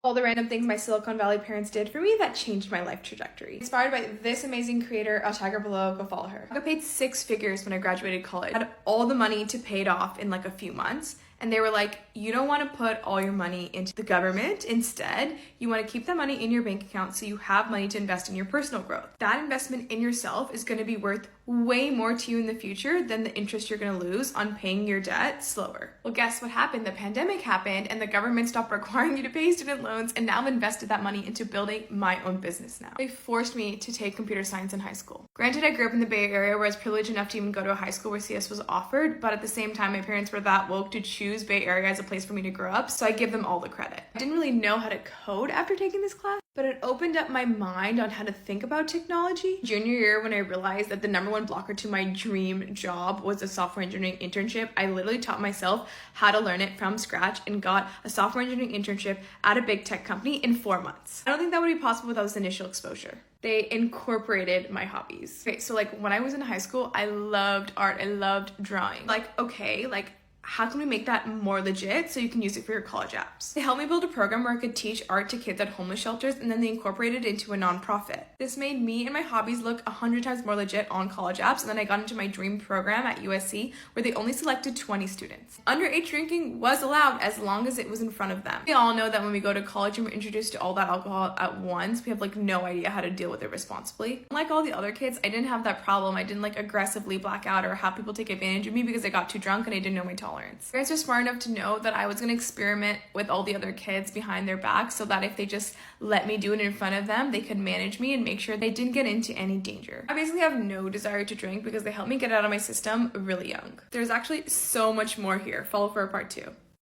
All the random things my Silicon Valley parents did for me that changed my life trajectory. Inspired by this amazing creator, I'll tag her below, go follow her. I got paid 6 figures when I graduated college. I had all the money to pay it off in like a few months. And they were like, you don't want to put all your money into the government. Instead, you want to keep that money in your bank account so you have money to invest in your personal growth. That investment in yourself is going to be worth way more to you in the future than the interest you're going to lose on paying your debt slower. Well, guess what happened? The pandemic happened and the government stopped requiring you to pay student loans, and now I've invested that money into building my own business now. They forced me to take computer science in high school. Granted, I grew up in the Bay Area where I was privileged enough to even go to a high school where CS was offered, but at the same time, my parents were that woke to choose Bay Area as a place for me to grow up, so I give them all the credit. I didn't really know how to code after taking this class, but it opened up my mind on how to think about technology. Junior year, when I realized that the #1 blocker to my dream job was a software engineering internship, I literally taught myself how to learn it from scratch and got a software engineering internship at a big tech company in 4 months. I don't think that would be possible without this initial exposure. They incorporated my hobbies. Okay, so like when I was in high school, I loved art, I loved drawing. Like, okay, like how can we make that more legit so you can use it for your college apps? They helped me build a program where I could teach art to kids at homeless shelters, and then they incorporated it into a nonprofit. This made me and my hobbies look 100 times more legit on college apps, and then I got into my dream program at USC where they only selected 20 students. Underage drinking was allowed as long as it was in front of them. We all know that when we go to college and we're introduced to all that alcohol at once, we have like no idea how to deal with it responsibly. Unlike all the other kids, I didn't have that problem. I didn't like aggressively black out or have people take advantage of me because I got too drunk and I didn't know my tolerance. Parents are smart enough to know that I was going to experiment with all the other kids behind their back so that if they just let me do it in front of them, they could manage me and make sure they didn't get into any danger. I basically have no desire to drink because they helped me get it out of my system really young. There's actually so much more here. Follow for a part 2.